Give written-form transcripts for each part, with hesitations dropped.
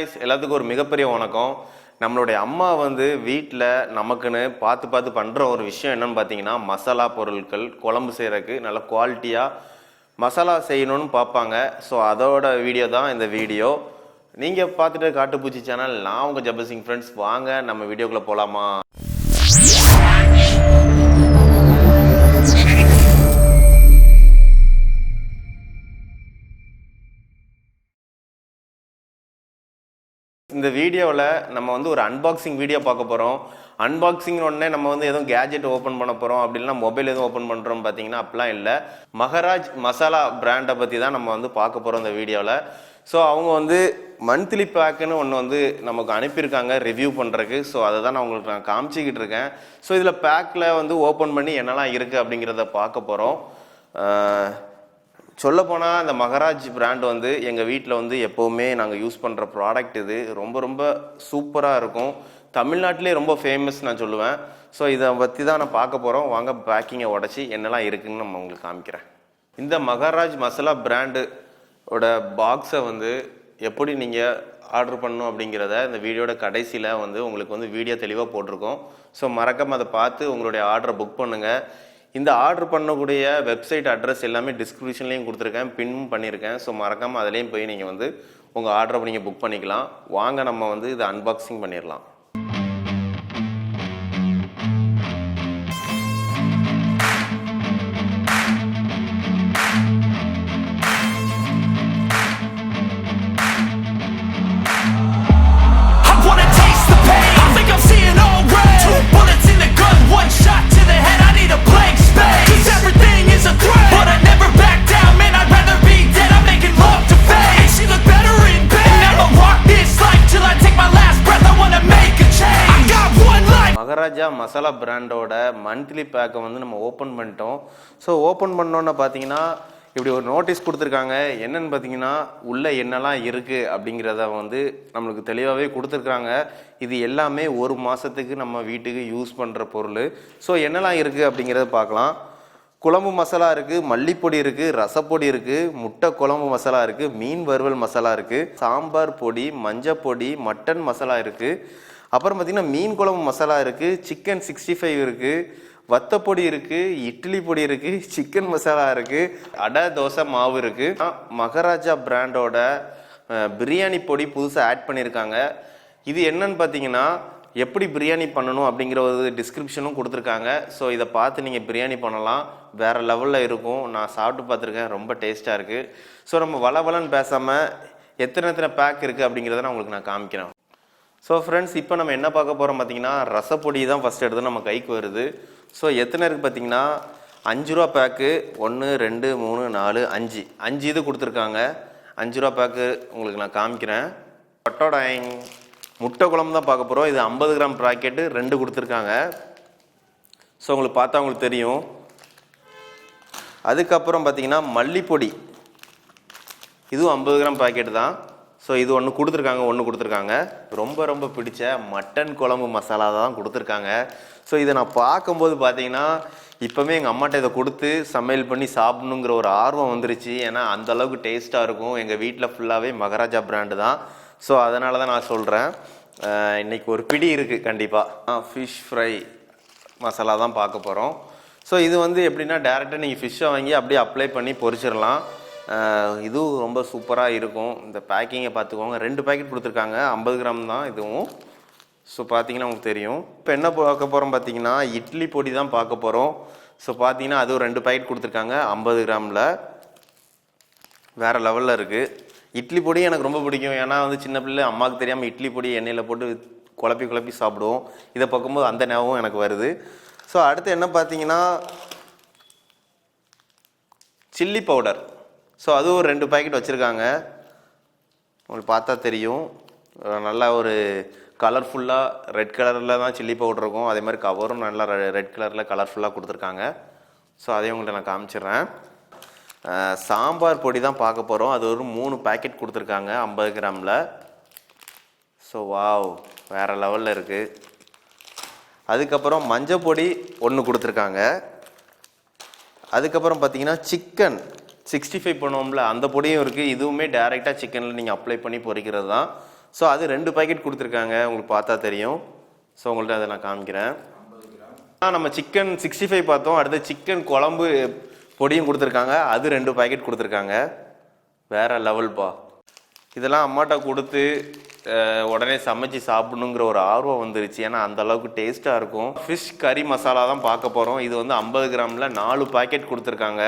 guys, எல்லாத்துக்கும் ஒரு மிகப்பெரிய வணக்கம். நம்மளுடைய அம்மா வந்து வீட்ல நமக்குன்னு பார்த்து பண்ற ஒரு விஷயம் என்னன்னு பாத்தீங்கன்னா மசாலா பொருட்கள் குழம்பு செய்யறதுக்கு நல்ல குவாலிட்டியா மசாலா செய்யணும்னு பார்ப்பாங்க. ஸோ அதோட வீடியோ தான் இந்த வீடியோ. நீங்க பார்த்துட்டு காட்டுப்பூச்சி சேனல், நான் உங்க ஜபசிங் ஃப்ரெண்ட்ஸ். வாங்க நம்ம வீடியோக்குள்ள போலாமா? இந்த வீடியோவில் நம்ம வந்து ஒரு அன்பாக்சிங் வீடியோ பார்க்க போகிறோம். அன்பாக்சிங் உடனே நம்ம வந்து எதுவும் கேஜெட் ஓப்பன் பண்ண போகிறோம் அப்படின்னா மொபைல் எதுவும் ஓப்பன் பண்ணுறோம் பார்த்தீங்கன்னா அப்படிலாம் இல்லை. மகாராஜ் மசாலா பிராண்டை பற்றி தான் நம்ம வந்து பார்க்க போகிறோம் இந்த வீடியோவில். ஸோ அவங்க வந்து மந்த்லி பேக்குன்னு ஒன்று வந்து நமக்கு அனுப்பியிருக்காங்க ரிவ்யூ பண்ணுறதுக்கு. ஸோ அதை தான் நான் உங்களுக்கு நான் காமிச்சிக்கிட்டு இருக்கேன். ஸோ இதில் பேக்கில் வந்து ஓப்பன் பண்ணி என்னெல்லாம் இருக்குது அப்படிங்கிறத பார்க்க போகிறோம். சொல்லப்போனால் இந்த மகாராஜ் பிராண்ட் வந்து எங்கள் வீட்டில் வந்து எப்போவுமே நாங்கள் யூஸ் பண்ணுற ப்ராடக்ட். இது ரொம்ப சூப்பராக இருக்கும். தமிழ்நாட்டிலே ரொம்ப ஃபேமஸ் நான் சொல்லுவேன். ஸோ இதை பற்றி தான் நான் பார்க்க போகிறோம். வாங்க பேக்கிங்கை உடச்சி என்னெல்லாம் இருக்குதுன்னு நம்ம உங்களுக்கு காமிக்கிறேன். இந்த மகாராஜ் மசாலா பிராண்டோட பாக்ஸை வந்து எப்படி நீங்கள் ஆர்டர் பண்ணணும் அப்படிங்கிறத இந்த வீடியோட கடைசியில் வந்து உங்களுக்கு வந்து வீடியோ தெளிவாக போட்டிருக்கோம். ஸோ மறக்காமல் அதை பார்த்து உங்களுடைய ஆர்டரை புக் பண்ணுங்கள். இந்த ஆர்டர் பண்ணக்கூடிய வெப்சைட் அட்ரஸ் எல்லாமே டிஸ்கிரிப்ஷன்லேயும் கொடுத்துருக்கேன், பின்னும் பண்ணியிருக்கேன். ஸோ மறக்காமல் அதுலேயும் போய் நீங்கள் வந்து உங்கள் ஆர்டரை நீங்கள் புக் பண்ணிக்கலாம். வாங்க நம்ம வந்து இதை அன்பாக்சிங் பண்ணிடலாம். மகாராஜா மசாலா பிராண்டோட மந்த்லி பேக்கை வந்து நம்ம ஓப்பன் பண்ணிட்டோம். ஸோ ஓப்பன் பண்ணோன்னு பார்த்தீங்கன்னா இப்படி ஒரு நோட்டீஸ் கொடுத்துருக்காங்க. என்னன்னு பார்த்தீங்கன்னா உள்ளே என்னெல்லாம் இருக்குது அப்படிங்கிறத வந்து நம்மளுக்கு தெளிவாகவே கொடுத்துருக்காங்க. இது எல்லாமே ஒரு மாதத்துக்கு நம்ம வீட்டுக்கு யூஸ் பண்ணுற பொருள். ஸோ என்னெல்லாம் இருக்குது அப்படிங்கிறத பார்க்கலாம். குழம்பு மசாலா இருக்குது, மல்லிப்பொடி இருக்குது, ரசப்பொடி இருக்குது, முட்டை குழம்பு மசாலா இருக்குது, மீன் வறுவல் மசாலா இருக்குது, சாம்பார் பொடி, மஞ்சப்பொடி, மட்டன் மசாலா இருக்குது. அப்புறம் பார்த்திங்கன்னா மீன் குழம்பு மசாலா இருக்குது, சிக்கன் 65 இருக்குது, வத்தப்பொடி இருக்குது, இட்லி பொடி இருக்குது, சிக்கன் மசாலா இருக்குது, அடை தோசை மாவு இருக்குது. மகாராஜா பிராண்டோட பிரியாணி பொடி புதுசாக ஆட் பண்ணியிருக்காங்க. இது என்னன்னு பார்த்தீங்கன்னா எப்படி பிரியாணி பண்ணணும் அப்படிங்கிற ஒரு டிஸ்கிரிப்ஷனும் கொடுத்துருக்காங்க. ஸோ இதை பார்த்து நீங்கள் பிரியாணி பண்ணலாம், வேறு லெவலில் இருக்கும். நான் சாப்பிட்டு பார்த்துருக்கேன், ரொம்ப டேஸ்ட்டாக இருக்குது. ஸோ நம்ம வளவலன்னு பேசாமல் எத்தனை பேக் இருக்குது அப்படிங்கிறத நான் உங்களுக்கு நான் காமிக்கிறேன். ஸோ ஃப்ரெண்ட்ஸ், இப்போ நம்ம என்ன பார்க்க போகிறோம் பார்த்தீங்கன்னா ரசப்பொடி தான் ஃபஸ்ட் எடுத்து நம்ம கைக்கு வருது. ஸோ எத்தனை இருக்குது பார்த்தீங்கன்னா 5 ரூபா பேக்கு, 1 2 3 4 5 இது கொடுத்துருக்காங்க. 5 ரூபா பேக்கு உங்களுக்கு நான் காமிக்கிறேன். பட்டோடாயிங் முட்டை குழம்பு தான் பார்க்க போகிறோம். இது 50 கிராம் ப்ராக்கெட்டு 2 கொடுத்துருக்காங்க. ஸோ உங்களுக்கு பார்த்தா உங்களுக்கு தெரியும். அதுக்கப்புறம் பார்த்தீங்கன்னா மல்லிப்பொடி, இதுவும் 50 கிராம் பாக்கெட்டு தான். ஸோ இது ஒன்று கொடுத்துருக்காங்க. ரொம்ப பிடிச்ச மட்டன் குழம்பு மசாலா தான் கொடுத்துருக்காங்க. ஸோ இதை நான் பார்க்கும்போது பார்த்தீங்கன்னா இப்போவே எங்கள் அம்மாட்ட இதை கொடுத்து சமையல் பண்ணி சாப்பிடணுங்கிற ஒரு ஆர்வம் வந்துருச்சு. ஏன்னா அந்தளவுக்கு டேஸ்ட்டாக இருக்கும். எங்கள் வீட்டில் ஃபுல்லாகவே மகாராஜா பிராண்டு தான். ஸோ அதனால தான் நான் சொல்கிறேன். இன்றைக்கி ஒரு பிடி இருக்குது கண்டிப்பாக. ஃபிஷ் ஃப்ரை மசாலா தான் பார்க்க போகிறோம். ஸோ இது வந்து எப்படின்னா டேரெக்டாக நீங்கள் ஃபிஷ்ஷை வாங்கி அப்படியே அப்ளை பண்ணி பொரிச்சிடலாம். இதுவும் ரொம்ப சூப்பராக இருக்கும். இந்த பேக்கிங்கை பார்த்துக்கோங்க. 2 பேக்கெட் கொடுத்துருக்காங்க, 50 கிராம் தான் இதுவும். ஸோ பார்த்தீங்கன்னா உங்களுக்கு தெரியும். இப்போ என்ன பார்க்க போகிறோம் பார்த்தீங்கன்னா இட்லி பொடி தான் பார்க்க போகிறோம். ஸோ பார்த்தீங்கன்னா அதுவும் 2 பேக்கெட் கொடுத்துருக்காங்க 50 கிராமில். வேறு லெவலில் இருக்குது. இட்லி பொடி எனக்கு ரொம்ப பிடிக்கும். ஏன்னா வந்து சின்ன பிள்ளை அம்மாவுக்கு தெரியாமல் இட்லி பொடி எண்ணெயில் போட்டு குழப்பி சாப்பிடுவோம். இதை பார்க்கும்போது அந்த ஞாபகம் எனக்கு வருது. ஸோ அடுத்து என்ன பார்த்தீங்கன்னா சில்லி பவுடர். ஸோ அதுவும் ஒரு 2 பேக்கெட் வச்சுருக்காங்க. உங்களுக்கு பார்த்தா தெரியும். நல்லா ஒரு கலர்ஃபுல்லாக ரெட் கலரில் தான் சில்லி பவுடர் இருக்கும். அதே மாதிரி கவரும் நல்லா ரெட் கலரில் கலர்ஃபுல்லாக கொடுத்துருக்காங்க. ஸோ அதையும் உங்கள்கிட்ட நான் காமிச்சிடுறேன். சாம்பார் பொடி தான் பார்க்க போகிறோம். அது ஒரு 3 பேக்கெட் கொடுத்துருக்காங்க 50 கிராமில். ஸோ வாவ், வேறு லெவலில் இருக்குது. அதுக்கப்புறம் மஞ்சள் பொடி 1 கொடுத்துருக்காங்க. அதுக்கப்புறம் பார்த்தீங்கன்னா சிக்கன் 65 பண்ணுவோம்ல அந்த பொடியும் இருக்குது. இதுவுமே டைரெக்டாக சிக்கனில் நீங்கள் அப்ளை பண்ணி பொரிக்கிறது தான். ஸோ அது 2 பாக்கெட் கொடுத்துருக்காங்க, உங்களுக்கு பார்த்தா தெரியும். ஸோ உங்கள்கிட்ட அதை நான் காமிக்கிறேன். நம்ம சிக்கன் 65 பார்த்தோம், அடுத்து சிக்கன் குழம்பு பொடியும் கொடுத்துருக்காங்க, அது 2 பாக்கெட் கொடுத்துருக்காங்க. வேற லெவல்ப்பா. இதெல்லாம் அம்மாட்ட கொடுத்து உடனே சமைச்சு சாப்பிடணுங்கிற ஒரு ஆர்வம் வந்துருச்சு. ஏன்னா அந்த அளவுக்கு டேஸ்ட்டாக இருக்கும். ஃபிஷ் கறி மசாலா தான் பார்க்க போகிறோம். இது வந்து 50 கிராமில் 4 பாக்கெட் கொடுத்துருக்காங்க.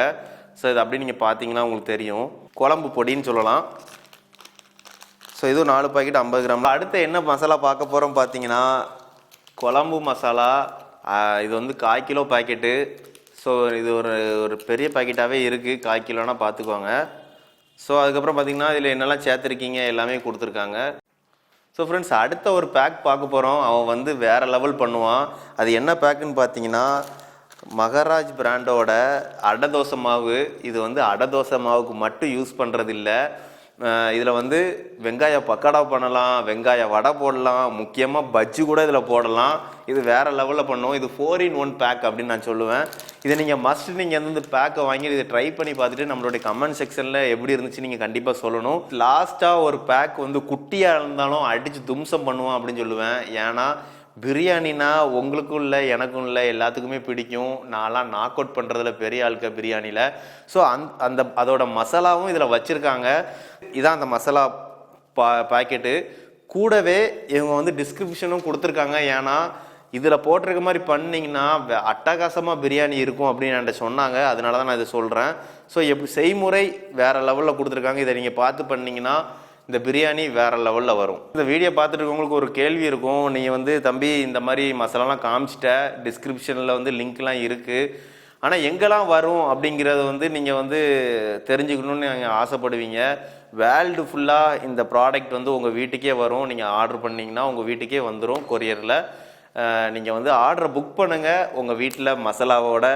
ஸோ இது அப்படி நீங்கள் பார்த்தீங்கன்னா உங்களுக்கு தெரியும். குழம்பு பொடின்னு சொல்லலாம். ஸோ இதுவும் 4 பாக்கெட் 50 கிராமில். அடுத்து என்ன மசாலா பார்க்க போகிறோம் பார்த்தீங்கன்னா குழம்பு மசாலா. இது வந்து 1/4 கிலோ பாக்கெட்டு. ஸோ இது ஒரு பெரிய பாக்கெட்டாகவே இருக்குது. 1/4 கிலோனா பார்த்துக்கோங்க. ஸோ அதுக்கப்புறம் பார்த்தீங்கன்னா இதில் என்னெல்லாம் சேர்த்துருக்கீங்க எல்லாமே கொடுத்துருக்காங்க. ஸோ ஃப்ரெண்ட்ஸ், அடுத்த ஒரு பேக் பார்க்க போகிறோம். அவன் வந்து வேறு லெவல் பண்ணுவான். அது என்ன பேக்குன்னு பார்த்தீங்கன்னா மகாராஜ் பிராண்டோட அடை தோசை மாவு. இது வந்து அடை தோசை மாவுக்கு மட்டும் யூஸ் பண்ணுறது இல்லை. இதில் வந்து வெங்காய பக்கோடா பண்ணலாம், வெங்காய வடை போடலாம், முக்கியமாக பஜ்ஜி கூட இதில் போடலாம். இது வேறு லெவலில் பண்ணுவோம். இது 4-in-1 பேக் அப்படின்னு நான் சொல்லுவேன். இதை நீங்கள் நீங்கள் வந்து பேக்கை வாங்கி இதை ட்ரை பண்ணி பார்த்துட்டு நம்மளுடைய கமெண்ட் செக்ஷனில் எப்படி இருந்துச்சு நீங்கள் கண்டிப்பாக சொல்லணும். லாஸ்ட்டாக ஒரு பேக் வந்து குட்டியாக இருந்தாலும் அடித்து தும்சம் பண்ணுவோம் அப்படின்னு சொல்லுவேன். ஏன்னா பிரியாணினா உங்களுக்கும் இல்லை எனக்கும் இல்லை எல்லாத்துக்குமே பிடிக்கும். நான்லாம் நாக் அவுட் பண்ணுறதுல பெரிய ஆளுக்க பிரியாணியில். ஸோ அதோட மசாலாவும் இதில் வச்சுருக்காங்க. இதான் அந்த மசாலா பாக்கெட்டு. கூடவே இவங்க வந்து டிஸ்கிரிப்ஷனும் கொடுத்துருக்காங்க. ஏன்னா இதில் போட்டிருக்க மாதிரி பண்ணிங்கன்னா அட்டகாசமாக பிரியாணி இருக்கும் அப்படின்னு என்கிட்ட சொன்னாங்க. அதனால தான் நான் இதை சொல்கிறேன். ஸோ எப்படி செய்முறை வேறு லெவலில் கொடுத்துருக்காங்க. இதை நீங்கள் பார்த்து பண்ணிங்கன்னா இந்த பிரியாணி வேறு லெவலில் வரும். இந்த வீடியோ பார்த்துட்டு இருக்கவங்களுக்கு ஒரு கேள்வி இருக்கும். நீங்கள் வந்து தம்பி இந்த மாதிரி மசாலாலாம் காமிச்சிட்ட, டிஸ்கிரிப்ஷனில் வந்து லிங்க்லாம் இருக்குது, ஆனால் எங்கெல்லாம் வரும் அப்படிங்கிறத வந்து நீங்கள் வந்து தெரிஞ்சுக்கணுன்னு நீங்கள் ஆசைப்படுவீங்க. வேர்ல்டு ஃபுல்லாக இந்த ப்ராடக்ட் வந்து உங்கள் வீட்டுக்கே வரும். நீங்கள் ஆர்டர் பண்ணிங்கன்னா உங்கள் வீட்டுக்கே வந்துடும் கொரியரில். நீங்கள் வந்து ஆர்டரை புக் பண்ணுங்கள். உங்கள் வீட்டில் மசாலாவோட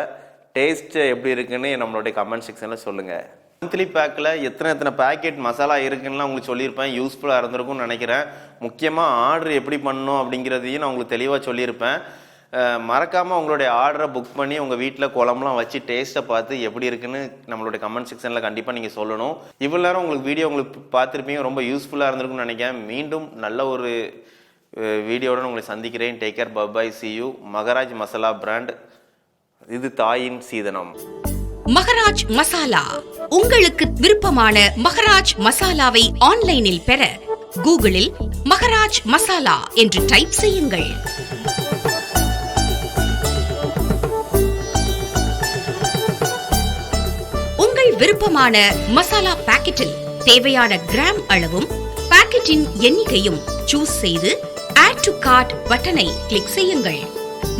டேஸ்ட்டு எப்படி இருக்குன்னு நம்மளுடைய கமெண்ட் செக்ஷனில் சொல்லுங்கள். மந்த்லி பேக்கில் எத்தனை பேக்கெட் மசாலா இருக்குன்னா உங்களுக்கு சொல்லியிருப்பேன். யூஸ்ஃபுல்லாக இருந்திருக்கும்னு நினைக்கிறேன். முக்கியமாக ஆர்டர் எப்படி பண்ணணும் அப்படிங்கிறதையும் நான் உங்களுக்கு தெளிவாக சொல்லியிருப்பேன். மறக்காமல் உங்களுடைய ஆர்டரை புக் பண்ணி உங்கள் வீட்டில் குழம்புலாம் வச்சு டேஸ்ட்டை பார்த்து எப்படி இருக்குன்னு நம்மளுடைய கமெண்ட் செக்ஷனில் கண்டிப்பாக நீங்கள் சொல்லணும். இவ்வளோ நேரம் உங்களுக்கு வீடியோ உங்களுக்கு பார்த்துருப்பீங்க, ரொம்ப யூஸ்ஃபுல்லாக இருந்திருக்கும்னு நினைக்கிறேன். மீண்டும் நல்ல ஒரு வீடியோட உங்களை சந்திக்கிறேன். Take care, bye, see you. Maharaj Masala brand. இது தாயின் சீதனம். மகாராஜ் மசாலா. உங்களுக்கு விருப்பமான மகாராஜ் மசாலாவை ஆன்லைனில் பெற கூகுளில் மகாராஜ் மசாலா என்று டைப் செய்யுங்கள். உங்கள் விருப்பமான மசாலா பாக்கெட்டில் தேவையான கிராம் அளவும் பாக்கெட்டின் எண்ணிக்கையும் சூஸ் செய்து ஆட் டு கார்ட் பட்டனை கிளிக் செய்யுங்கள்.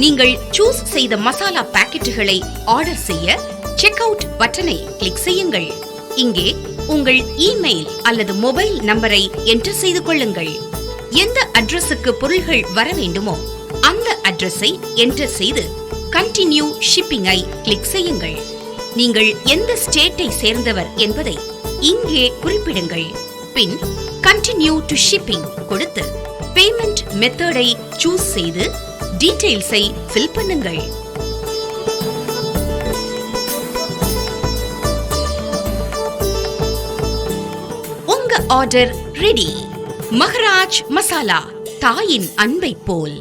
நீங்கள் சூஸ் செய்த மசாலா பாக்கெட்டுகளை ஆர்டர் செய்ய செக் அவுட் பட்டனை கிளிக் செய்யுங்கள். இங்கே உங்கள் இமெயில் அல்லது மொபைல் நம்பரை என்டர் செய்து கொள்ளுங்கள். எந்த அட்ரஸுக்கு பொருள்கள் வர வேண்டுமோ அந்த அட்ரஸை என்டர் செய்து கண்டினியூ ஷிப்பிங்கை கிளிக் செய்யுங்கள். நீங்கள் எந்த ஸ்டேட்டை சேர்ந்தவர் என்பதை இங்கே குறிப்பிடுங்கள். பின் கண்டினியூ டு ஷிப்பிங் கொடுத்து பேமெண்ட் மெத்தடை சூஸ் செய்து டீடைல்ஸை ஃபில் பண்ணுங்கள். உங்க ஆர்டர் ரெடி. மகாராஜ் மசாலா, தாயின் அன்பை போல்.